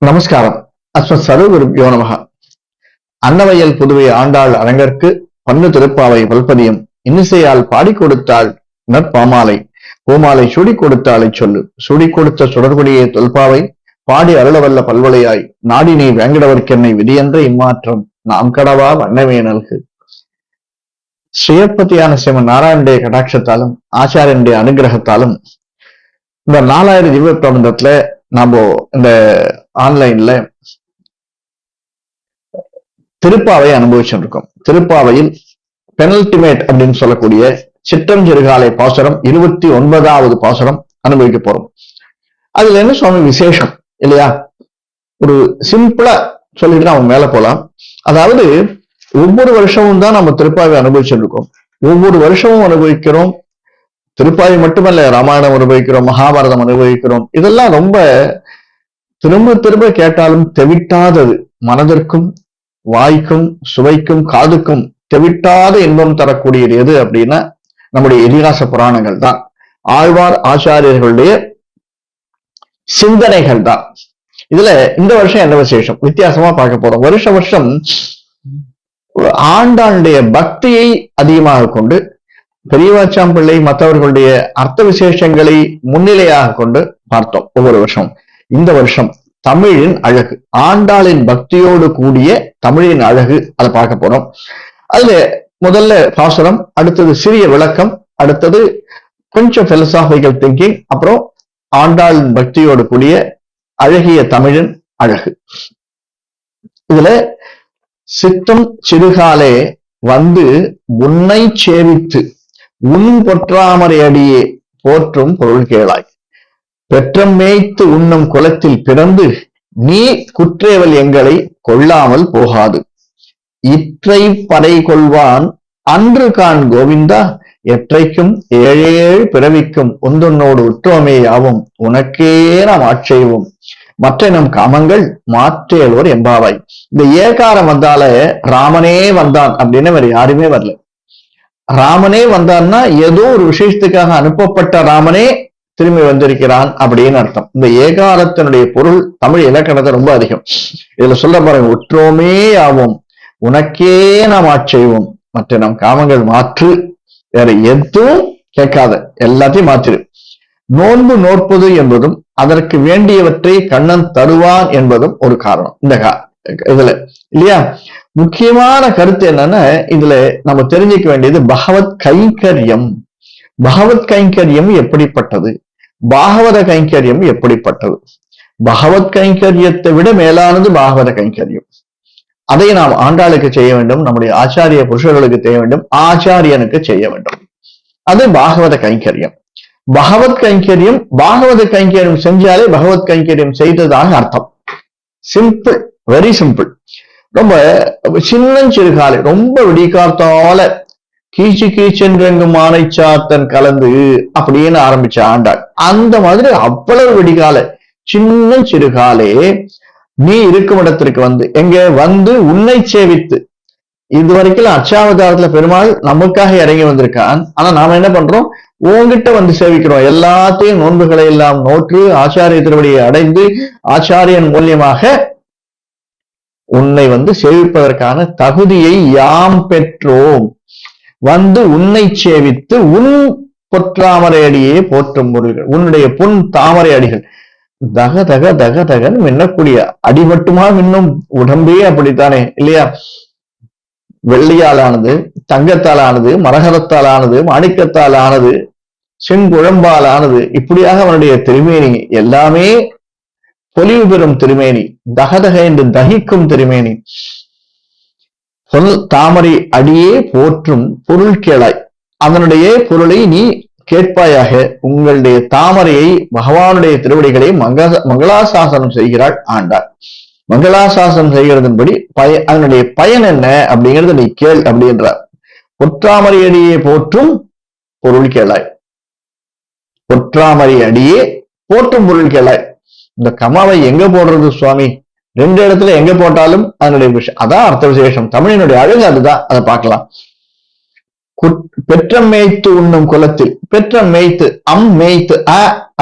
நமஸ்காரம். அஸ்மத்சர்வகுருப்யோ நமஹ. அன்னவயல் புதுவை ஆண்டாள் அரங்கற்கு பன்னு திருப்பாவை பல்பதியம் இன்னிசையால் பாடி கொடுத்தாள் நற்பாமாலை. பூமாலை சூடி கொடுத்தாளை சொல்லு. சூடி கொடுத்த சுடர்கொடியே தொல்பாவை பாடி அருளவல்ல பல்வளையாய் நாடினை வேங்கடவர்க்கென்னை விதியென்ற இம்மாற்றம் நாம் கடவா வண்ணமே நல்கு. ஸ்ரீயப்பதியான சிவன் நாராயணுடைய கடாட்சத்தாலும் ஆச்சாரியனுடைய அனுகிரகத்தாலும் இந்த 4000 திவ்ய பிரபந்தத்துல நாம இந்த ஆன்லைன்ல திருப்பாவை அனுபவிச்சுருக்கோம். திருப்பாவையில் பெனல்டிமேட் அப்படின்னு சொல்லக்கூடிய சிற்றஞ்சிறுகாலை பாசுரம் 29வது பாசுரம் அனுபவிக்க போறோம். அதுல என்ன சுவாமி விசேஷம் இல்லையா? ஒரு சிம்பிளா சொல்லிட்டு நம்ம மேல போலாம். அதாவது ஒவ்வொரு வருஷமும் தான் நம்ம திருப்பாவை அனுபவிச்சுட்டு இருக்கோம். ஒவ்வொரு வருஷமும் அனுபவிக்கிறோம். திருப்பாவை மட்டுமல்ல, ராமாயணம் அனுபவிக்கிறோம், மகாபாரதம் அனுபவிக்கிறோம். இதெல்லாம் ரொம்ப திரும்ப திரும்ப கேட்டாலும் தெவிட்டாதது. மனதிற்கும் வாய்க்கும் சுவைக்கும் காதுக்கும் தெவிட்டாத இன்பம் தரக்கூடியது எது அப்படின்னா நம்முடைய இதிகாச புராணங்கள் தான். ஆழ்வார் ஆச்சாரியர்களுடைய சிந்தனைகள் தான். இதுல இந்த வருஷம் என்ன விசேஷம் வித்தியாசமா பார்க்க போறோம். வருஷம் ஆண்டாளுடைய பக்தியை அதிகமாக கொண்டு பெரியவாச்சாம்பிள்ளை மற்றவர்களுடைய அர்த்த விசேஷங்களை முன்னிலையாக கொண்டு பார்த்தோம் ஒவ்வொரு வருஷம். இந்த வருஷம் தமிழின் அழகு, ஆண்டாளின் பக்தியோடு கூடிய தமிழின் அழகு, அதை பார்க்க போறோம். அதுல முதல்ல பாசுரம், அடுத்தது சிறிய விளக்கம், அடுத்தது கொஞ்சம் பிலசாபிக்கல் திங்கிங், அப்புறம் ஆண்டாளின் பக்தியோடு கூடிய அழகிய தமிழின் அழகு. இதுல சித்தம் சிறுகாலே வந்து உன்னை சேவித்து உன் பொற்றாமரை அடியே போற்றும் பொருள் கேளாய். பெற்றம் மேய்த்து உண்ணும் குலத்தில் பிறந்து நீ குற்றேவல் எங்களை கொள்ளாமல் போகாது. இற்றை படை கொள்வான் அன்று கான் கோவிந்தா, எற்றைக்கும் ஏழேழு பிறவிக்கும் உந்தொன்னோடு உற்றோமே யாவும் உனக்கே நாம் ஆட்செய்வோம் மற்ற நம் காமங்கள் மாற்றேலோர் எம்பாவாய். இந்த ஏகாரம் வந்தால ராமனே வந்தான் அப்படின்னு வேற யாருமே வரல. ராமனே வந்தான்னா ஏதோ ஒரு விசேஷத்துக்காக அனுப்பப்பட்ட ராமனே திரும்பி வந்திருக்கிறான் அப்படின்னு அர்த்தம். இந்த ஏகாரத்தினுடைய பொருள் தமிழ் இலக்கணத்தை ரொம்ப அதிகம். இதுல சொல்ல பாருங்க, உற்றோமே ஆவோம் உனக்கே நாம் ஆட்செய்வோம் மற்ற நம் காமங்கள் மாற்று. வேற எதுவும் கேட்காத, எல்லாத்தையும் மாற்றிடு. நோன்பு நோற்பது என்பதும் அதற்கு வேண்டியவற்றை கண்ணன் தருவான் என்பதும் ஒரு காரணம் இந்த இதுல இல்லையா? முக்கியமான கருத்து என்னன்னா, இதுல நம்ம தெரிஞ்சுக்க வேண்டியது பகவத் கைங்கரியம். பகவத் கைங்கரியம் எப்படிப்பட்டது, பாகவத கைங்கரியம் எப்படிப்பட்டது? பகவத் கைங்கரியத்தை விட மேலானது பாகவத கைங்கரியம். அதை நாம் ஆண்டாளுக்கு செய்ய வேண்டும், நம்முடைய ஆச்சாரிய புருஷர்களுக்கு செய்ய வேண்டும், ஆச்சாரியனுக்கு செய்ய வேண்டும். அது பாகவத கைங்கரியம். பகவத் கைங்கரியம், பாகவத கைங்கரியம் செஞ்சாலே பகவத் கைங்கரியம் செய்ததாக அர்த்தம். Simple, very simple. ரொம்ப சின்னஞ்சிறுகாலை, ரொம்ப விடிகார்த்தால கீச்சு கீச்சென்றெங்கும் மானை சாத்தன் கலந்து அப்படின்னு ஆரம்பிச்ச ஆண்டாள். அந்த மாதிரி அவ்வளவு விடிகாலை, சின்ன சிறுகாலே நீ இருக்கும் இடத்திற்கு வந்து எங்க வந்து உன்னை சேவித்து. இதுவரைக்கும் அச்சாவதாரத்துல பெருமாள் நமக்காக இறங்கி வந்திருக்கான். ஆனா நாம என்ன பண்றோம்? உங்ககிட்ட வந்து சேவிக்கிறோம். எல்லாத்தையும் நோன்புகளை எல்லாம் நோற்று ஆச்சாரிய திருவடியை அடைந்து ஆச்சாரியன் மூலியமாக உன்னை வந்து சேவிப்பதற்கான தகுதியை யாம் பெற்றோம். வந்து உன்னை சேவித்து உன் பொற்றாமரை அடியே போற்றும் பொருள்கள், உன்னுடைய பொன் தாமரை அடிகள் தக தக தக தகன்னு மின்னக்கூடிய அடி மட்டுமா மின்னும், உடம்பே அப்படித்தானே இல்லையா? வெள்ளியால் ஆனது, தங்கத்தால் ஆனது, மரகதத்தால் ஆனது, மாணிக்கத்தால் ஆனது, செங்குழம்பால் ஆனது, இப்படியாக அவனுடைய திருமேனி எல்லாமே பொலிவு பெறும் திருமேனி, தகதக என்று தகிக்கும் திருமேனி. பொல் தாமரை அடியே போற்றும் பொருள் கேளாய். அதனுடைய பொருளை நீ கேட்பாயாக. உங்களுடைய தாமரையை, பகவானுடைய திருவடிகளை மங்களாசாசனம் செய்கிறாள் ஆண்டாள். மங்களாசாசனம் செய்கிறதன்படி அதனுடைய பயன் என்ன அப்படிங்கிறது நீ கேள் அப்படின்றார். பொற்றாமரை அடியே போற்றும் பொருள் கேளாய். பொற்றாமரை அடியே போற்றும் பொருள் கேளாய். இந்த கமாவை எங்க போடுறது சுவாமி ரெண்டு இடத்துல எங்க போட்டாலும் அதனுடைய விஷயம் அதான் அர்த்த விசேஷம். தமிழினுடைய அழகு அதுதான். அதை பார்க்கலாம். பெற்ற மேய்த்து உண்ணும் குலத்தில், பெற்ற மேய்த்து, மேய்த்து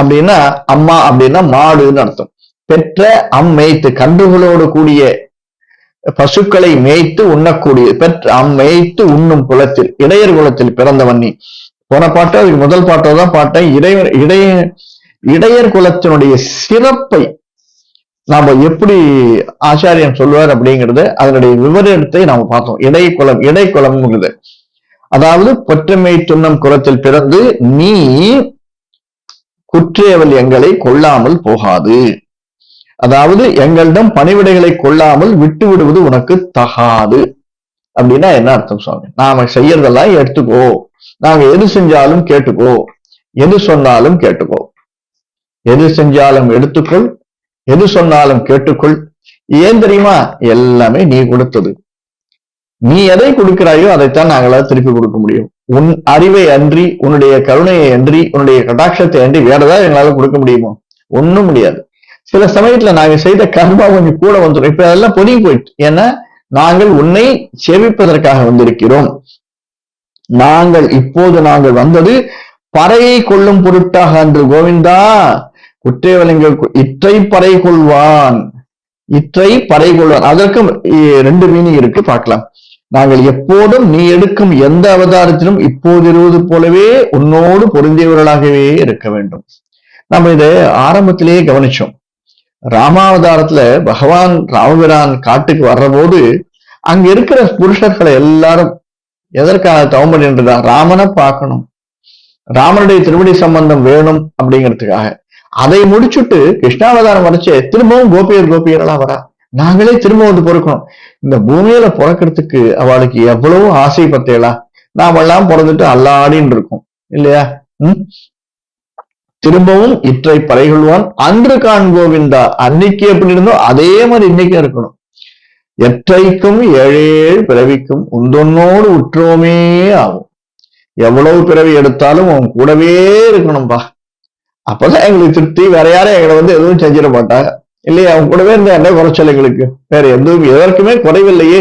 அப்படின்னா அம்மா அப்படின்னா மாடுன்னு அர்த்தம். பெற்ற மேய்த்து கன்றுகளோடு கூடிய பசுக்களை மேய்த்து உண்ணக்கூடிய, பெற்ற மேய்த்து உண்ணும் குலத்தில், இடையர் குலத்தில் பிறந்தவன் நீ. போன பாட்டோ அதுக்கு முதல் பாட்டோ தான் பாட்டேன். இடையர் குலத்தினுடைய சிறப்பை நாம எப்படி ஆச்சாரியம் சொல்லுவார் அப்படிங்கிறது அதனுடைய விவரத்தை நாம பார்த்தோம். இடைக்குலம்ங்கிறது அதாவது பொற்றமை துண்ணம் குலத்தில் பிறந்து நீ குற்றேவல் எங்களை கொள்ளாமல் போகாது, அதாவது எங்களிடம் பணிவிடைகளை கொள்ளாமல் விட்டு விடுவது உனக்கு தகாது. அப்படின்னா என்ன அர்த்தம் சுவாமி? நாம செய்யறதெல்லாம் எடுத்துக்கோ, நாங்க எது செஞ்சாலும் கேட்டுக்கோ, எது சொன்னாலும் கேட்டுக்கோ, எது செஞ்சாலும் எடுத்துக்கொள், எது சொன்னாலும் கேட்டுக்கொள். ஏன் தெரியுமா? எல்லாமே நீ கொடுத்தது. நீ எதை கொடுக்கிறாயோ அதைத்தான் நாங்களால் திருப்பி கொடுக்க முடியும். உன் அறிவை அன்றி, உன்னுடைய கருணையை அன்றி, உன்னுடைய கடாட்சத்தை அன்றி வேற ஏதாவது எங்களால கொடுக்க முடியுமோ? ஒண்ணும் முடியாது. சில சமயத்துல நாங்க செய்த கர்மா கொஞ்சம் கூட வந்துடும். இப்ப அதெல்லாம் பொதுங்கி போயிட்டு. ஏன்னா நாங்கள் உன்னை சேவிப்பதற்காக வந்திருக்கிறோம். நாங்கள் வந்தது பறையை கொள்ளும் பொருட்டாக அன்று. கோவிந்தா, குற்றேவலங்கள் இற்றை பறை கொள்வான், இற்றை பறை கொள்வான். அதற்கும் ரெண்டு மீனிங் இருக்கு, பார்க்கலாம். நாங்கள் எப்போதும் நீ எடுக்கும் எந்த அவதாரத்திலும் இப்போது இருவது போலவே உன்னோடு பொருந்தியவர்களாகவே இருக்க வேண்டும். நம்ம இதை ஆரம்பத்திலேயே கவனிச்சோம். ராமாவதாரத்துல பகவான் ராமபிரான் காட்டுக்கு வர்ற போது அங்க இருக்கிற புருஷர்களை எல்லாரும் எதற்கான தவம் பண்ணின்றார்? ராமனை பார்க்கணும், ராமனுடைய திருவடி சம்பந்தம் வேணும் அப்படிங்கிறதுக்காக. அதை முடிச்சுட்டு கிருஷ்ணாவதாரம் வரைச்சே திரும்பவும் கோபியர்களா வரா. நாங்களே திரும்ப வந்து பொறுக்கணும். இந்த பூமியில பிறக்கிறதுக்கு அவளுக்கு எவ்வளவு ஆசை பத்தேளா. நாமெல்லாம் பிறந்துட்டு அல்லாடின்னு இருக்கும் இல்லையா? திரும்பவும் இற்றை பறைகொள்வான் அன்று காண் கோவிந்தா. அன்னைக்கு எப்படி இருந்தோ அதே மாதிரி இன்னைக்கும் இருக்கணும். எற்றைக்கும் ஏழேழு பிறவிக்கும் உந்தொன்னோடு உற்றோமே ஆகும். எவ்வளவு பிறவி எடுத்தாலும் அவன் கூடவே இருக்கணும்பா. அப்பதான் எங்களுக்கு திருப்தி. வேற யாரும் எங்களை வந்து எதுவும் செஞ்சிட மாட்டாங்க இல்லையா? அவன் கூடவே இருந்த என்ன குறைச்சல் எங்களுக்கு? வேற எதுவும் எதற்குமே குறைவில்லையே.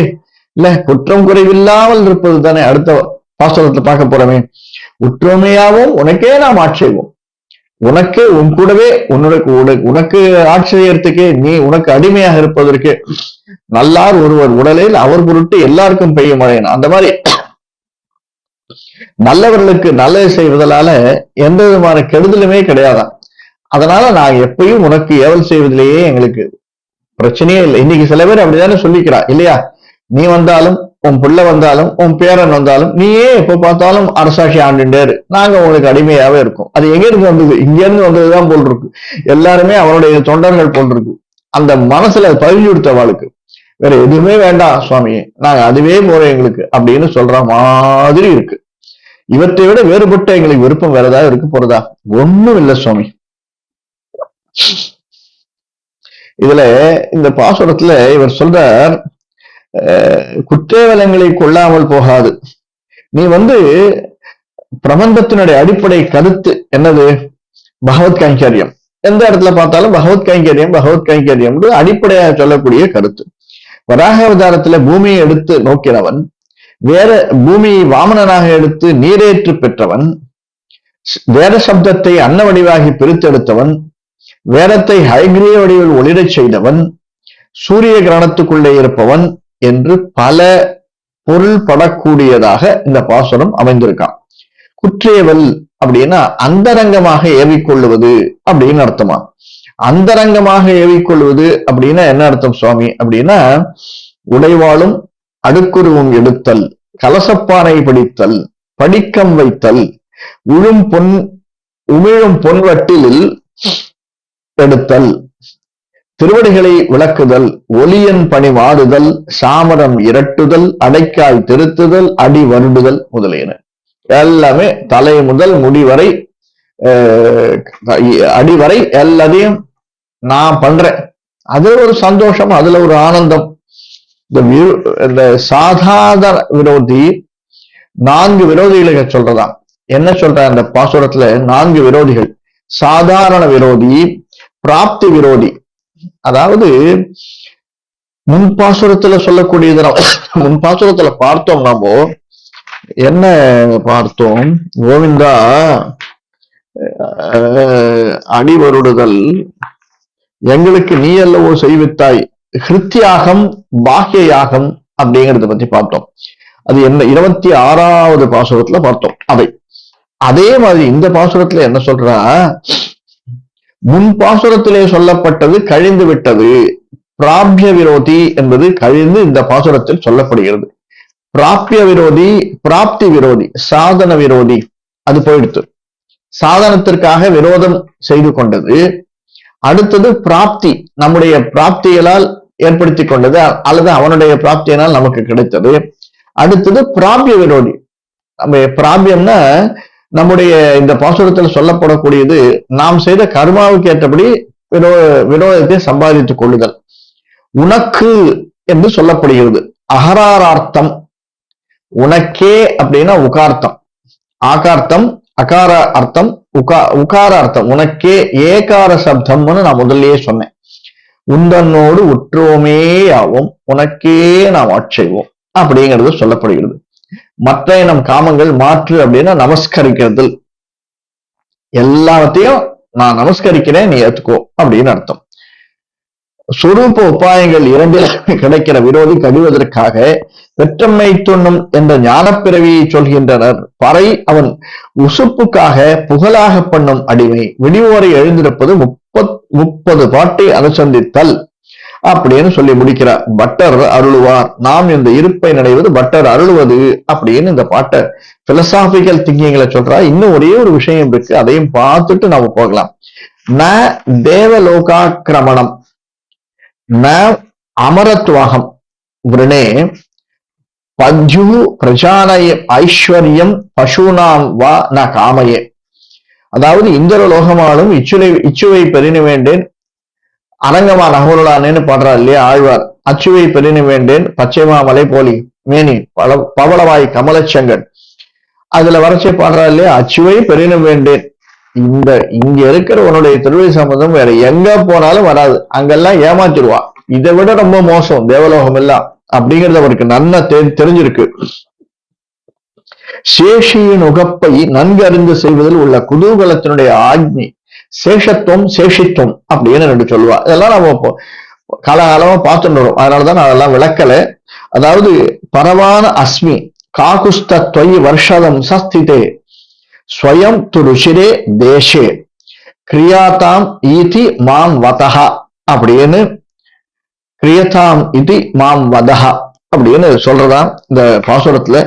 இல்ல, குற்றம் குறைவில்லாமல் இருப்பது தானே அடுத்த பாசனத்தை பார்க்க போறோமே. உற்றோமையாவும் உனக்கே நாம் ஆட்சேபம். உனக்கு உன் கூடவே உனக்கு ஆட்சியத்துக்கே நீ உனக்கு அடிமையாக இருப்பதற்கு நல்லார் ஒருவர் உடலில் அவர் பொருட்டு எல்லாருக்கும் பெய்யும் மழையன். அந்த மாதிரி நல்லவர்களுக்கு நல்லது செய்வதனால எந்த விதமான கெடுதலுமே கிடையாதான். அதனால நான் எப்பயும் உனக்கு ஏவல் செய்வதிலேயே எங்களுக்கு பிரச்சனையே இல்லை. இன்னைக்கு சில பேர் அப்படிதானே சொல்லிக்கிறா இல்லையா? நீ வந்தாலும், உன் பிள்ளை வந்தாலும், உன் பேரன் வந்தாலும், நீயே எப்ப பார்த்தாலும் அரசாட்சி ஆண்டுட்டாரு, நாங்க உங்களுக்கு அடிமையாவே இருக்கும். அது எங்க இருந்து வந்தது? இங்க இருந்து வந்ததுதான் போல் இருக்கு. எல்லாருமே அவனுடைய தொண்டர்கள் போல் இருக்கு. அந்த மனசுல பதிஞ்சு கொடுத்த வாழ்க்கை வேற எதுவுமே வேண்டாம் சுவாமி, நாங்க அதுவே போறோம் எங்களுக்கு அப்படின்னு சொல்ற மாதிரி இருக்கு. இவற்றை விட வேறுபட்ட எங்களுக்கு விருப்பம் வேற ஏதாவது இருக்கு போறதா? ஒண்ணும் இல்லை சுவாமி. இதுல இந்த பாசுரத்துல இவர் சொல்றார், குற்றேவலங்களை கொள்ளாமல் போகாது. நீ வந்து பிரபந்தத்தினுடைய அடிப்படை கருத்து என்னது? பகவத் கைங்கரியம். எந்த இடத்துல பார்த்தாலும் பகவத் கைங்கரியம் அடிப்படையாக சொல்லக்கூடிய கருத்து. வராக அவதாரத்துல பூமியை எடுத்து நோக்கினவன், வேற பூமியை வாமனனாக எடுத்து நீரேற்று பெற்றவன், வேத சப்தத்தை அன்ன வடிவாகி பிரித்தெடுத்தவன், வேதத்தை ஹைகிரிய வடிவில் ஒளிரச் செய்தவன், சூரிய கிரணத்துக்குள்ளே இருப்பவன் என்று பல பொருள் படக்கூடியதாக இந்த பாசுரம் அமைந்திருக்கான். குற்றேவல் அப்படின்னா அந்தரங்கமாக ஏவிக்கொள்ளுவது அப்படின்னு அர்த்தமா? அந்தரங்கமாக ஏவிக்கொள்வது அப்படின்னா என்ன அர்த்தம் சுவாமி அப்படின்னா, உடைவாளும் அடுக்குருவும் எடுத்தல், கலசப்பானை பிடித்தல், படிக்கம் வைத்தல், உமிழும் பொன்வட்டில் எடுத்தல், திருவடிகளை விளக்குதல், ஒலியன் பணி வாடுதல், சாமரம் இரட்டுதல், அடைக்காய் திருத்துதல், அடி வருடுதல் முதலியன எல்லாமே தலை முதல் முடி வரை அடிவரை எல்லாத்தையும் நான் பண்றேன். அது ஒரு சந்தோஷம், அதுல ஒரு ஆனந்தம். இந்த சாதாரண விரோதி 4 விரோதிகளை சொல்றதா? என்ன சொல்ற அந்த பாசுரத்துல? 4 விரோதிகள். சாதாரண விரோதி, பிராப்தி விரோதி, அதாவது முன்பாசுரத்துல சொல்லக்கூடியது முன்பாசுரத்துல பார்த்தோம். நாம என்ன பார்த்தோம்? கோவிந்தா அடிவருடுதல் எங்களுக்கு நீ அல்லவோ செய்வித்தாய், ஹிருத்தியாகம் பாக்கிய யாகம் அப்படிங்கறத பத்தி பார்த்தோம். அது என்ன 26வது பாசுரத்துல பார்த்தோம். அதே மாதிரி இந்த பாசுரத்துல என்ன சொல்றா, முன் பாசுரத்திலே சொல்லப்பட்டது கழிந்து விட்டது. பிராபிய விரோதி என்பது கழிந்து இந்த பாசுரத்தில் சொல்லப்படுகிறது. பிராபிய விரோதி, பிராப்தி விரோதி, சாதன விரோதி அது போயிடுத்து. சாதனத்திற்காக விரோதம் செய்து கொண்டது. அடுத்தது பிராப்தி, நம்முடைய பிராப்திகளால் ஏற்படுத்தி கொண்டது அல்லது அவனுடைய பிராப்தியினால் நமக்கு கிடைத்தது. அடுத்தது பிராபிய விரோதி. நம்ம பிராபியம்னா நம்முடைய இந்த பாசுரத்தில் சொல்லப்படக்கூடியது நாம் செய்த கர்மாவுக்கு ஏற்றபடி விரோதத்தை சம்பாதித்துக் கொள்ளுதல். உனக்கு என்று சொல்லப்படுகிறது. அகராரார்த்தம், உனக்கே அப்படின்னா உகார்த்தம், ஆகார்த்தம் அகார அர்த்தம், உகார அர்த்தம். உனக்கே ஏகார சப்தம்னு நான் முதல்லயே சொன்னேன். உந்தன்னோடு உற்றோமே ஆகும், உனக்கே நாம் ஆட்செய்வோம் அப்படிங்கிறது சொல்லப்படுகிறது. மற்ற நம் காமங்கள் மாற்று அப்படின்னா நமஸ்கரிக்கிறது. எல்லாத்தையும் நான் நமஸ்கரிக்கிறேன், நீ ஏத்துக்கோ அப்படின்னு அர்த்தம். சொரூப உபாயங்கள் இரண்டில் கிடைக்கிற விரோதி கழிவதற்காக வெற்றம்மை துண்ணும் என்ற ஞானப்பிறவியை சொல்கின்றனர். பறை அவன் உசுப்புக்காக புகழாக பண்ணும் அடிமை விடிவோரை எழுந்திருப்பது 30 பாட்டை அனுசந்தித்தல் அப்படின்னு சொல்லி முடிக்கிறார். பட்டர் அருளுவார், நாம் இந்த இருப்பை நினைவது பட்டர் அருளுவது அப்படின்னு இந்த பாட்டை பிலசாபிக்கல் திங்கிங்ல சொல்றா. இன்னும் ஒரே ஒரு விஷயம் இருக்கு, அதையும் பார்த்துட்டு நாம போகலாம். ந தேவலோகாக்கிரமணம், ந அமரத்வாகம், விரணே பஜ்ஜு பிரஜானய ஐஸ்வர்யம் பசுனாம் வா ந காமையே. அதாவது இந்திர லோகமாலும் இச்சுவை பெறின வேண்டேன், அரங்கமா நகருளானேன்னு பாடுறா இல்லையா ஆழ்வார். அச்சுவை பெறின வேண்டேன் பச்சைமா மலை போலி மேனி பவளவாய் கமலச்சங்கன், அதுல வரைச்சே பாடுறா இல்லையா அச்சுவை பெறின வேண்டேன். இங்க இருக்கிற உன்னுடைய திருவடி சம்பந்தம் வேற எங்க போனாலும் வராது, அங்கெல்லாம் ஏமாத்திடுவா. இதை விட ரொம்ப மோசம் தேவலோகம் எல்லாம் அப்படிங்கிறது அவருக்கு நல்லா தெரிஞ்சிருக்கு. சேஷியின் உகப்பை நன்கு அறிந்து செய்வதில் உள்ள குதூகலத்தினுடைய ஆக்னி சேஷத்துவம் சேஷித்துவம் அப்படின்னு ரெண்டு சொல்லுவா. இதெல்லாம் நம்ம காலகாலமா பார்த்துட்டு வரும், அதனாலதான் நான் அதெல்லாம் விளக்கல. அதாவது பரவான அஸ்மி காகுஸ்தத்வயி வர்ஷதம் சஸ்திதே ஸ்வயம் து ருஷிரே தேசே கிரியாதாம் ஈதி மாம் வதஹா அப்படின்னு, கிரியதாம் இது மாம் வதஹா அப்படின்னு சொல்றதா இந்த பாசுரத்துல.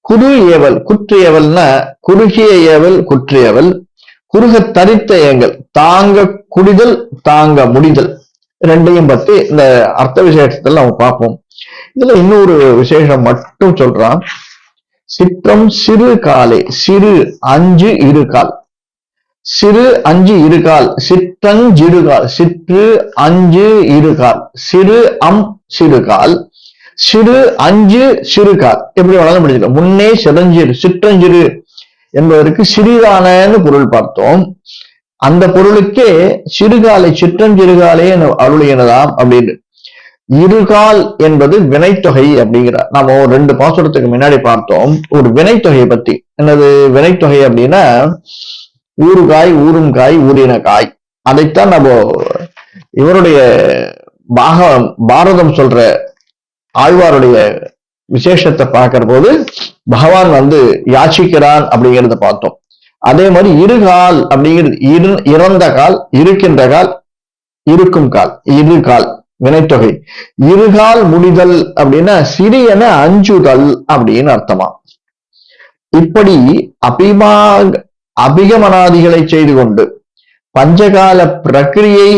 குரு ஏவல் குற்று ஏவல்னா குறுகிய ஏவல் குற்று ஏவல், குறுக தரித்த ஏங்கல், தாங்க குடிதல் தாங்க முடிதல், ரெண்டையும் பத்தி இந்த அர்த்த விசேஷத்துல நம்ம பார்ப்போம். இதுல இன்னொரு விசேஷம் மட்டும் சொல்றான். சிற்றம் சிறு காலே, சிறு 5 இருகால், சிறு 5 இருகால், சிற்றஞ்சிறுகால், சிற்று 5 இருகால், சிறு சிறுகால், சிறு 5 சிறுகால், எப்படி வேணாலும் படிச்சுக்கலாம். முன்னே சிறஞ்சிறு சிற்றஞ்சிறு என்பதற்கு சிறிதானு பொருள் பார்த்தோம். அந்த பொருளுக்கே சிறுகாலை சிற்றஞ்சிறுகாலே அருளினதாம் அப்படின்னு. இருகால் என்பது வினைத்தொகை அப்படிங்கிறார். நாம 2 பாசுரத்துக்கு முன்னாடி பார்த்தோம் ஒரு வினைத்தொகையை பத்தி. என்னது வினைத்தொகை அப்படின்னா ஊறுகாய், ஊறும் காய், ஊறின காய். அதைத்தான் நம்ம இவருடைய பாரதம் சொல்ற ஆழ்வாருடைய விசேஷத்தை பார்க்கிற போது பகவான் யாச்சிக்கிறான் அப்படிங்கிறத பார்த்தோம். அதே மாதிரி இருகால் அப்படிங்கிறது இறந்த கால், இருக்கின்ற கால், இருக்கும் கால், இருகால் வினைத்தொகை. இருகால் முடிதல் அப்படின்னா சிறியன அஞ்சுதல் அப்படின்னு அர்த்தமா. இப்படி அபிகமனாதிகளை செய்து கொண்டு பஞ்சகால பிரக்கிரியை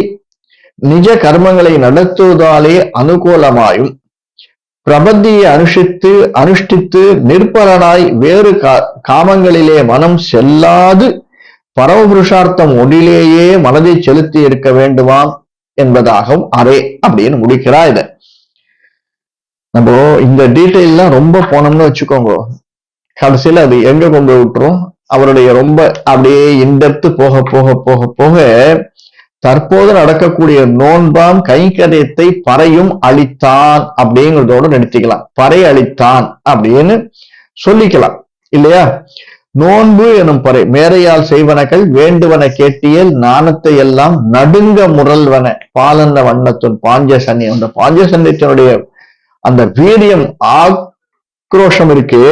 நிஜ கர்மங்களை நடத்துவதாலே அனுகூலமாயும் பிரபத்தியை அனுஷ்டித்து நிற்பலனாய் வேறு காமங்களிலே மனம் செல்லாது பரமபுருஷார்த்தம் ஒன்றிலேயே மனதை செலுத்தி இருக்க வேண்டுமாம் என்பதாகவும் அரே அப்படின்னு முடிக்கிறா. இத நம்ம இந்த டீட்டெயில்லாம் ரொம்ப போனோம்னு வச்சுக்கோங்க, கடைசியில அது எங்க கொண்டு விட்டுரும். அவருடைய ரொம்ப அப்படியே இன்டெப்த் போக போக போக போக தற்போது நடக்கக்கூடிய நோன்பாம் கைங்கரியத்தை பறையும் அளித்தான் அப்படிங்கிறதோட நிறுத்திக்கலாம். பறை அளித்தான் அப்படின்னு சொல்லிக்கலாம் இல்லையா? நோன்பு எனும் பறை மேரையால் செய்வனகள் வேண்டுவன கேட்டியல் நாணத்தை எல்லாம் நடுங்க முரல்வன பாலந்த வண்ணத்துன் பாஞ்சசன்னி. அந்த பாஞ்சசன்னியத்தினுடைய அந்த வீரியம் ஆக்ரோஷம் இருக்கு,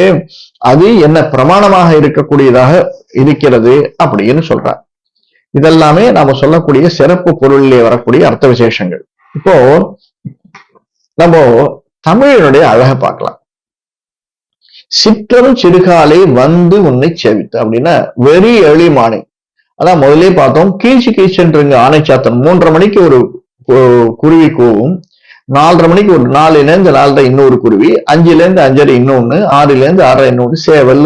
அது என்ன பிரமாணமாக இருக்கக்கூடியதாக இருக்கிறது அப்படின்னு சொல்றார். இதெல்லாமே நாம சொல்லக்கூடிய சிறப்பு பொருளிலே வரக்கூடிய அர்த்த விசேஷங்கள். இப்போ நம்ம தமிழனுடைய அழகை பார்க்கலாம். சிற்றம் சிறுகாலை வந்து உன்னை சேவித்து அப்படின்னா வெரி ஏர்லி மார்னிங். அதான் முதலே பார்த்தோம், கீழ்ச்சி கீழ்ச்சென்றுங்க ஆணைச்சாத்தன் 3:30 மணிக்கு ஒரு குருவி கூவும், 4:30 மணிக்கு ஒரு 4லேருந்து 4:30 இன்னொரு குருவி, 5லேருந்து 5:30 இன்னொன்னு, 6லேருந்து 6:30 இன்னொன்னு, சேவல்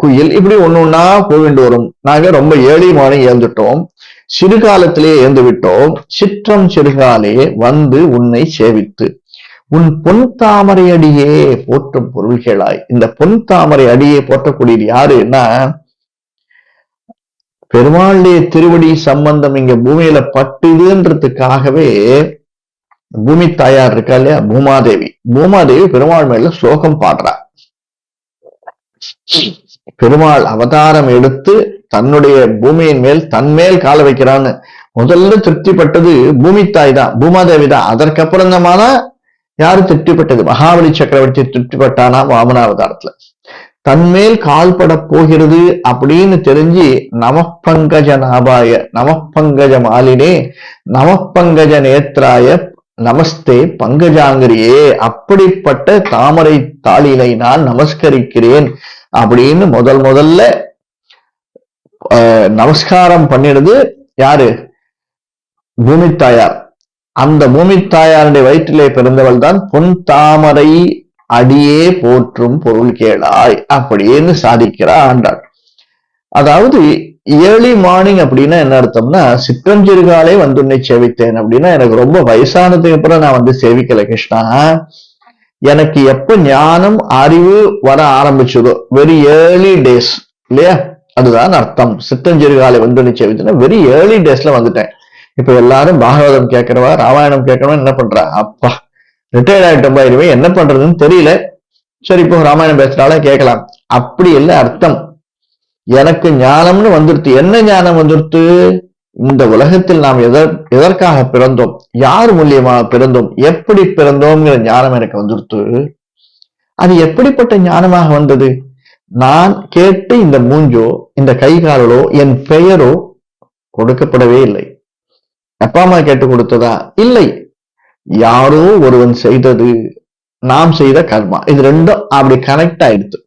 குயில், இப்படி ஒண்ணு போயிட்டு வரும். நாங்க ரொம்ப ஏர்லி மார்னிங் எழுந்துட்டோம், சிறுகாலத்திலே எழுந்து விட்டோம். சிற்றம் சிறுகாலே வந்து உன்னை சேவித்து உன் பொன் தாமரை அடியே போற்றும் பொருள்களாய். இந்த பொன் தாமரை அடியே போற்றக்கூடியது யாருன்னா பெருமாளுடைய திருவடி சம்பந்தம் இங்க பூமியில பட்டுதுன்றதுக்காகவே பூமி தாயார் இருக்கா இல்லையா, பூமாதேவி. பூமாதேவி பெருமாள் மேல ஸ்லோகம் பாடுறா. பெருமாள் அவதாரம் எடுத்து தன்னுடைய பூமியின் மேல் தன்மேல் கால வைக்கிறான்னு முதல்ல திருப்திப்பட்டது பூமி தாய் தான், பூமாதேவி தான். அதற்கப்புறம் தான் யாரு திருப்திப்பட்டது? மகாபலி சக்கரவர்த்தி திருப்திப்பட்டானா வாமனாவதாரத்துல. தன்மேல் கால்பட போகிறது அப்படின்னு தெரிஞ்சு நமப்பங்கஜ நாபாய நமப்பங்கஜ மாலினே நமப்பங்கஜ நேத்ராய நமஸ்தே பங்கஜாங்கிரியே, அப்படிப்பட்ட தாமரை தாளிலை நான் நமஸ்கரிக்கிறேன் அப்படின்னு முதல்ல நமஸ்காரம் பண்ணிடுது யாரு? பூமி தாயார். அந்த பூமி தாயாருடைய வயிற்றிலே பிறந்தவள் தான் பொன் தாமரை அடியே போற்றும் பொருள் கேளாய் அப்படின்னு சாதிக்கிறா ஆண்டாள். அதாவது ஏர்லி மார்னிங் அப்படின்னா என்ன அர்த்தம்னா, சிற்றஞ்சிறுகாலே வந்து உன்னை சேவித்தேன் அப்படின்னா எனக்கு ரொம்ப வயசானதுக்கு அப்புறம் நான் வந்து சேவிக்கல கிருஷ்ணா. எனக்கு எப்ப ஞானம் அறிவு வர ஆரம்பிச்சதோ வெரி ஏர்லி டேஸ் இல்லையா, அதுதான் அர்த்தம். சிற்றஞ்சிறுகாலை வந்து உன்னை சேவித்தேன்னா வெரி ஏர்லி டேஸ்ல வந்துட்டேன். இப்ப எல்லாரும் பாகவதம் கேட்கிறவா ராமாயணம் கேட்கிறவா என்ன பண்றா, அப்பா ரிட்டையர்ட் ஆயிட்டோம் பாயிருவே என்ன பண்றதுன்னு தெரியல, சரி இப்போ ராமாயணம் பேசுறாலே கேட்கலாம். அப்படி இல்லை அர்த்தம். எனக்கு ஞானம்னு வந்துருத்து. என்ன ஞானம் வந்துருத்து? இந்த உலகத்தில் நாம் எதற்காக பிறந்தோம், யார் மூலியமாக பிறந்தோம், எப்படி பிறந்தோம்ங்கிற ஞானம் எனக்கு வந்துருத்து. அது எப்படிப்பட்ட ஞானமாக வந்தது? நான் கேட்டு இந்த மூஞ்சோ இந்த கை காலோ என் பெயரோ கொடுக்கப்படவே இல்லை. அப்பா அம்மா கேட்டு கொடுத்ததா? இல்லை. யாரோ ஒருவன் செய்தது, நாம் செய்த கர்மா, இது ரெண்டும் அப்படி கனெக்ட் ஆயிடுச்சு.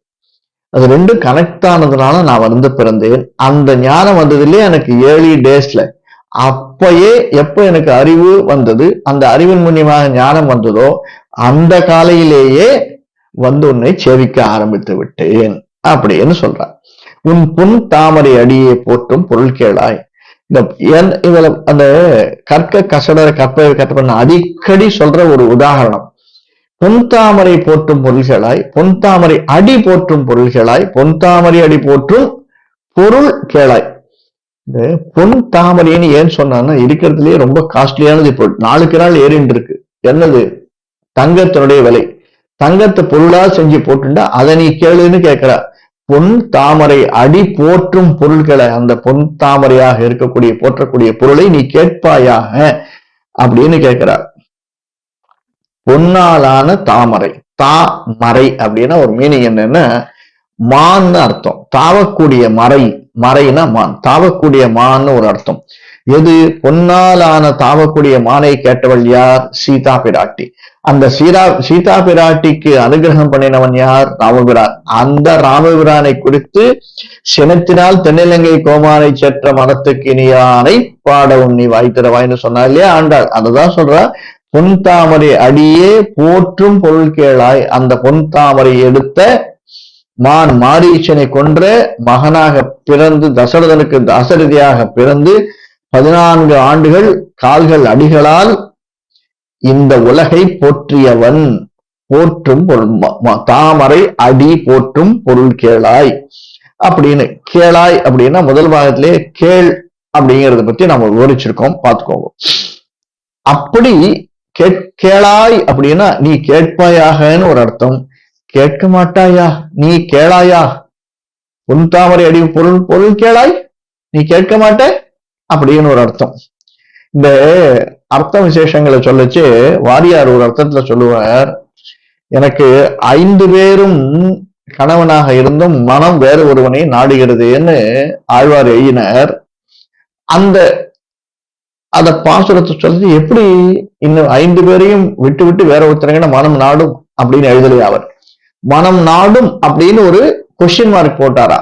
அது ரெண்டும் கனெக்ட் ஆனதுனால நான் வந்து பிறந்தேன். அந்த ஞானம் வந்ததுலயே எனக்கு ஏர்லி டேஸ்ல, அப்பயே எப்ப எனக்கு அறிவு வந்தது, அந்த அறிவின் மூலியமாக ஞானம் வந்ததோ அந்த காலையிலேயே வந்து உன்னை சேவிக்க ஆரம்பித்து விட்டேன் அப்படின்னு சொல்றான். உன் பொன் தாமரை அடியே போற்றும் பொருள் கேளாய். இதுல அந்த கற்க கசடர கற்பை கற்பனை அடிக்கடி சொல்ற ஒரு உதாரணம். பொன் தாமரை போற்றும் பொருள்களாய், பொன் தாமரை அடி போற்றும் பொருள்களாய், பொன் தாமரை அடி போற்றும் பொருள் கேளாய். இந்த பொன் தாமரைன்னு ஏன் சொன்னான்னா இருக்கிறதுலயே ரொம்ப காஸ்ட்லியானது. இப்போ நாளுக்கு நாள் ஏறிட்டு இருக்கு. என்னது? தங்கத்தினுடைய விலை. தங்கத்தை பொருளா செஞ்சு போட்டுண்டா அதை நீ கேளுன்னு கேட்கிறா. பொன் தாமரை அடி போற்றும் பொருள்களை, அந்த பொன் தாமரையாக இருக்கக்கூடிய போற்றக்கூடிய பொருளை நீ கேட்பாயாக அப்படின்னு கேட்கிறார். பொன்னாலான தாமரை, தாமரை அப்படின்னா ஒரு மீனிங் என்னன்னா மான்னு அர்த்தம். தாவக்கூடிய மறை, மறைனா மான், தாவக்கூடிய மான்னு ஒரு அர்த்தம். எது? பொன்னாலான தாவக்கூடிய மானை கேட்டவள் யார்? சீதா பிராட்டி. அந்த சீதா பிராட்டிக்கு அனுகிரகம் பண்ணினவன் யார்? ராமபிரான். அந்த ராமபிரானை குறித்து சினத்தினால் தென்னிலங்கை கோமானை செற்ற மனத்துக்கு இனியானை பாடவும் நீ வாய்த்திரவாய்னு சொன்னா இல்லையா ஆண்டாள். அதுதான் சொல்றா, பொன் தாமரை அடியே போற்றும் பொருள் கேளாய். அந்த பொன் தாமரை எடுத்த மான் மாரீச்சனை கொன்ற மகனாக பிறந்து தசரதனுக்கு தாசரதியாக பிறந்து 14 ஆண்டுகள் கால்கள் அடிகளால் இந்த உலகை போற்றியவன். போற்றும் தாமரை அடி போற்றும் பொருள் கேளாய் அப்படின்னு. கேளாய் அப்படின்னா முதல் பாகத்திலே கேள் அப்படிங்கறத பத்தி நம்ம விவரிச்சிருக்கோம், பார்த்துக்கோங்க. அப்படி கேளாய் அப்படின்னா நீ கேட்பாயாகன்னு ஒரு அர்த்தம். கேட்க மாட்டாயா நீ கேளாயா, உன் தாமரை அடி பொருள் பொருள் கேளாய் நீ கேட்க மாட்ட அப்படின்னு ஒரு அர்த்தம். இந்த அர்த்த விசேஷங்களை சொல்லச்சு வாரியார் ஒரு அர்த்தத்துல சொல்லுவார், எனக்கு 5 பேரும் கணவனாக இருந்தும் மனம் வேறு ஒருவனை நாடுகிறதுன்னு ஆழ்வார் எழுதினார். அந்த பாசுரத்தை சொல்றது எப்படி இன்னும் 5 பேரையும் விட்டு விட்டு வேற ஒருத்தரங்க மனம் நாடும் அப்படின்னு எழுதலையா அவர். மனம் நாடும் அப்படின்னு ஒரு கொஸ்டின் மார்க் போட்டாரா?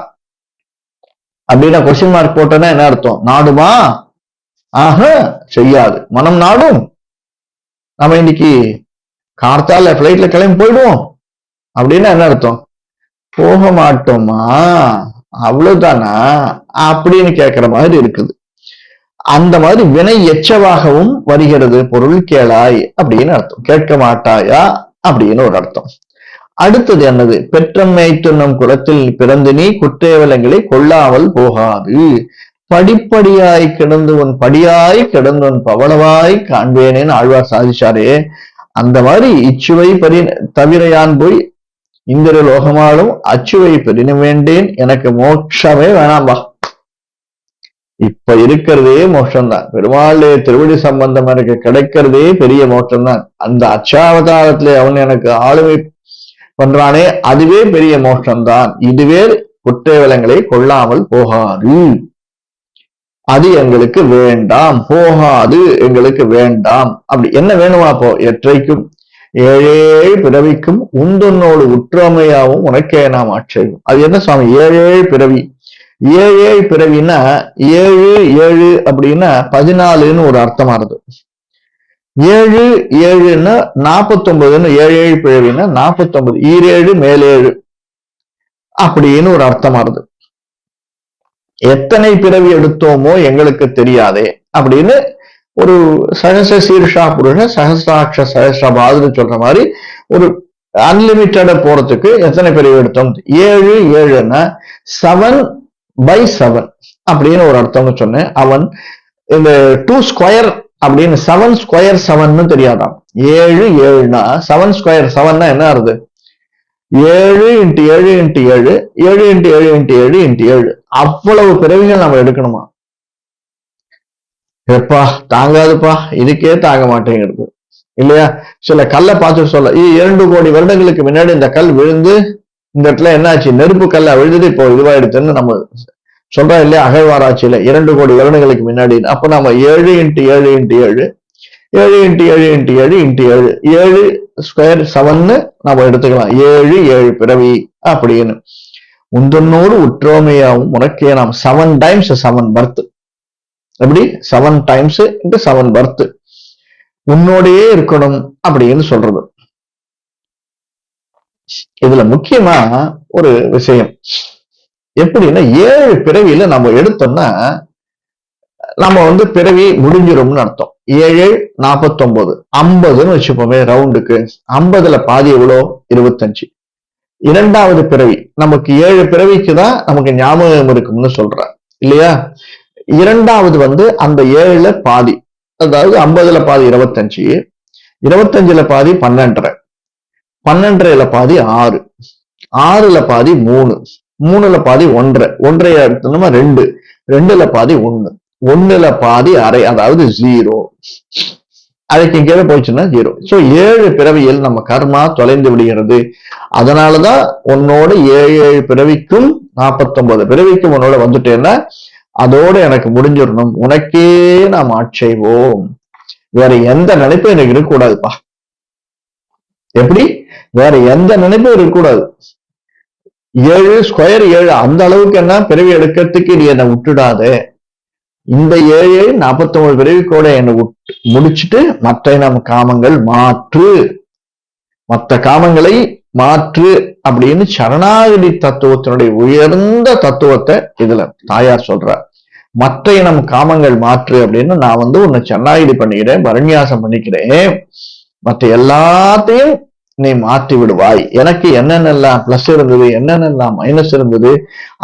அப்படின்னா கொஸ்டின் மார்க் போட்டோன்னா என்ன அர்த்தம்? நாடுமா? ஆக செய்யாது. மனம் நாடும், நம்ம இன்னைக்கு கார்த்தால பிளைட்ல கிளம்பி போயிடுவோம் அப்படின்னா என்ன அர்த்தம்? போக மாட்டோமா, அவ்வளவுதானா அப்படின்னு கேட்கிற மாதிரி இருக்குது. அந்த மாதிரி வினை எச்சவாகவும் வருகிறது பொருள் கேளாய் அப்படின்னு அர்த்தம். கேட்க மாட்டாயா அப்படின்னு ஒரு அர்த்தம். அடுத்தது என்னது? பெற்றம்மை துண்ணும் குலத்தில் பிறந்து நீ குற்றேவலங்களை கொள்ளாமல் போகாது, படிப்படியாய் கிடந்து உன் படியாய் கிடந்து உன் பவளவாய் காண்பேனேன்னு ஆழ்வார் சாதிச்சாரே, அந்த மாதிரி இச்சுவை தவிர யான் போய் இந்திர லோகமாலும் அச்சுவை பெறின வேண்டேன், எனக்கு மோட்சமே வேணாம்பா. இப்ப இருக்கிறதே மோட்சம்தான். பெருமாள் திருவடி சம்பந்தம் எனக்கு கிடைக்கிறதே பெரிய மோட்சம்தான். அந்த அச்சாவதாரத்திலே அவன் எனக்கு ஆளுமை பண்றானே, அதுவே பெரிய மோட்சம்தான். இதுவே குற்றேவலங்களை கொள்ளாமல் போகாது, அது எங்களுக்கு வேண்டாம், போகாது எங்களுக்கு வேண்டாம். அப்படி என்ன வேணுமா? போ எற்றைக்கும் ஏழே பிறவிக்கும் உந்தொன்னோடு உற்றமையாவும் உனக்கே நாம் ஆட்சேபம். அது என்ன சுவாமி? ஏழே பிறவி. ஏழே பிறவின்னா 7 7 அப்படின்னா 14ன்னு ஒரு அர்த்தமா இருக்கு. 7 7ன்னா 49ன்னு 7 7 பிறவின்னா 49, ஈரேழு மேலேழு அப்படின்னு ஒரு அர்த்தமா இருக்கு. எத்தனை பிறவி எடுத்தோமோ எங்களுக்கு தெரியாதே அப்படின்னு ஒரு சகச சீர்ஷா புருஷ சகசிராட்ச சகசிரபாதுன்னு சொல்ற மாதிரி ஒரு அன்லிமிட்டட போறதுக்கு எத்தனை பிறவி எடுத்தோம்? 7 7ன்னா 7/7 அப்படின்னு ஒரு அர்த்தம்னு சொன்னேன். அவன் இந்த 2 ஸ்கொயர் அப்படின்னு 7 ஸ்கொயர் 7ன்னு தெரியாதான். 7 7னா 7 ஸ்கொயர் 7ன்னா என்ன ஆகுது? 7 × 7 × 7 7 × 7 × 7 × 7 அவ்வளவு பிறவிகள் நம்ம எடுக்கணுமா? எப்பா தாங்காதுப்பா, இதுக்கே தாங்க மாட்டேங்கிறது இல்லையா? சில கல்லை பார்த்து சொல்ல, 2 கோடி வருடங்களுக்கு முன்னாடி இந்த கல் விழுந்து இந்த இடத்துல என்ன ஆச்சு? நெருப்பு கல்ல விழுந்தது இப்போ இதுவாயிடுச்சுன்னு நம்ம சொல்றோம் இல்லையா? அகழ்வாராய்ச்சியில 2 கோடி வருடங்களுக்கு முன்னாடி. அப்ப நம்ம 7 × 7 × 7 7 × 7 × 7 × 7 7 ஸ்கொயர் 7ன்னு நம்ம எடுத்துக்கலாம். 7 7 பிறவி அப்படின்னு. உந்தன்னோடு உற்றோமையாவும் உனக்கே நாம் 7 டைம்ஸ் 7 பர்த். எப்படி? 7 டைம்ஸ் × 7 பர்த் உன்னோடையே இருக்கணும் அப்படின்னு சொல்றது. இதுல முக்கியமா ஒரு விஷயம் எப்படின்னா, 7 பிறவியில நம்ம எடுத்தோம்னா நம்ம பிறவி முடிஞ்சிரும்னு அர்த்தம். 7 49 50ன்னு வச்சுப்போமே ரவுண்டுக்கு. 50ல பாதி எவ்வளோ? 25. இரண்டாவது பிறவி நமக்கு 7 பிறவிக்கு தான் நமக்கு ஞாபகம் இருக்கும்னு சொல்ற இல்லையா? இரண்டாவது அந்த 7ல பாதி, அதாவது 50ல பாதி 25, 25ல பாதி 12.5, 12.5ல பாதி 6, 6ல பாதி 3, 3ல பாதி 1.5, 1.5 எடுத்தோம்னா 2, 2ல பாதி 1, 1ல பாதி அரை, அதாவது 0. அதுக்கு கீழே போயிடுச்சுன்னா 0. சோ 7 பிறவியில் நம்ம கர்மா தொலைந்து விடுகிறது. அதனாலதான் உன்னோட 7 7 பிறவிக்கும் 49 பிறவிக்கும் உன்னோட வந்துட்டேன்னா அதோட எனக்கு முடிஞ்சிடணும், உனக்கே நாம் ஆட்சேபோம். வேற எந்த நினைப்பும் எனக்கு இருக்கக்கூடாதுப்பா. எப்படி? வேற எந்த நினைப்பும் இருக்கக்கூடாது. 7 ஸ்கொயர் 7 அந்த அளவுக்கு என்ன பிறவி எடுக்கிறதுக்கு நீ என்னை விட்டுடாத. இந்த 7 49 பிறவி கூட என்னை முடிச்சுட்டு மற்ற நம் காமங்கள் மாற்று, மற்ற காமங்களை மாற்று அப்படின்னு சரணாகதி தத்துவத்தினுடைய உயர்ந்த தத்துவத்தை இதுல தாயார் சொல்றார். மற்ற இனம் காமங்கள் மாற்று அப்படின்னு நான் உன்னை சரணாகதி பண்ணிக்கிறேன், பரநியாசம் பண்ணிக்கிறேன், மற்ற எல்லாத்தையும் நீ மாற்றி விடுவாய். எனக்கு என்னென்னலாம் பிளஸ் இருந்தது, என்னென்னலாம் மைனஸ் இருந்தது,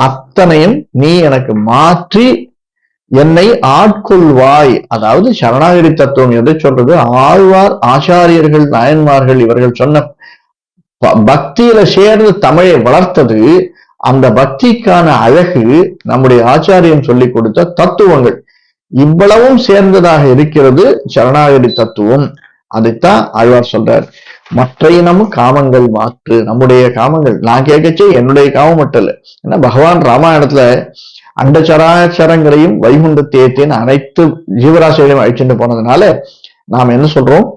அத்தனையும் நீ எனக்கு மாற்றி என்னை ஆட்கொள்வாய். அதாவது சரணாகதி தத்துவம் எதை சொல்றது? ஆழ்வார், ஆச்சாரியர்கள், நாயன்மார்கள் இவர்கள் சொன்ன பக்தியில சேர்ந்து தமிழை வளர்த்தது. அந்த பக்திக்கான அழகு நம்முடைய ஆச்சாரியன் சொல்லி கொடுத்த தத்துவங்கள் இவ்வளவும் சேர்ந்ததாக இருக்கிறது சரணாகதி தத்துவம். அதைத்தான் ஆழ்வார் சொல்றார். மற்ற இனமும் காமங்கள் மாற்று. நம்முடைய காமங்கள் நான் கேட்கச்சே என்னுடைய காமம் மட்டும் இல்லை. ஏன்னா பகவான் ராமாயணத்துல அண்டச்சராச்சரங்களையும் வைகுண்டத்தேத்தின் அனைத்து ஜீவராசிகளையும் அழிச்சுட்டு போனதுனால நாம் என்ன சொல்றோம்?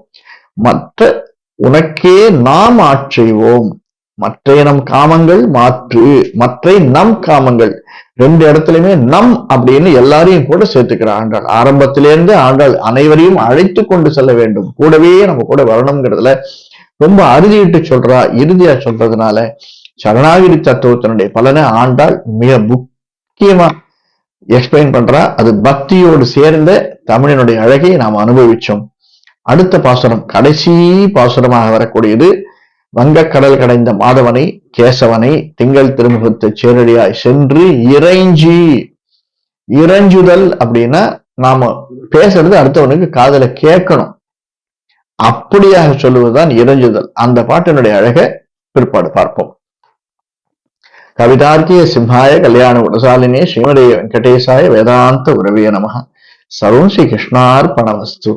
மற்ற உனக்கே நாம் ஆட்செய்வோம். மற்ற நம் காமங்கள் மாற்று, மற்ற நம் காமங்கள். ரெண்டு இடத்துலயுமே நம் அப்படின்னு எல்லாரையும் கூட சேர்த்துக்கிறார் ஆண்டாள். ஆரம்பத்திலேருந்து ஆண்டாள் அனைவரையும் அழைத்து கொண்டு செல்ல வேண்டும், கூடவே நம்ம கூட வரணுங்கிறதுல ரொம்ப அறுதிட்டு சொல்றா. இறுதியா சொல்றதுனால சரணாகதி தத்துவத்தினுடைய பலனை ஆண்டாள் மிக முக்கியமா எக்ஸ்பிளைன் பண்றா. அது பக்தியோடு சேர்ந்த தமிழினுடைய அழகை நாம் அனுபவிச்சோம். அடுத்த பாசுரம், கடைசி பாசுரமாக வரக்கூடியது, வங்கக்கடல் கடைந்த மாதவனை கேசவனை திங்கள் திருமுகத்து சேரடியாய் சென்று இறைஞ்சி. இறைஞ்சுதல் அப்படின்னா நாம பேசுறது அடுத்தவனுக்கு காதல கேட்கணும், அப்படியாக சொல்லுவதுதான் இறைஞ்சுதல். அந்த பாட்டினுடைய அழக பிற்பாடு பார்ப்போம். கவிதார்க்கிய சிம்ஹாய கல்யாண குணசாலினே ஸ்ரீமதே வெங்கடேசாய வேதாந்த உரவிய நமஹ. சர்வம் ஸ்ரீ கிருஷ்ணார்பணமஸ்து.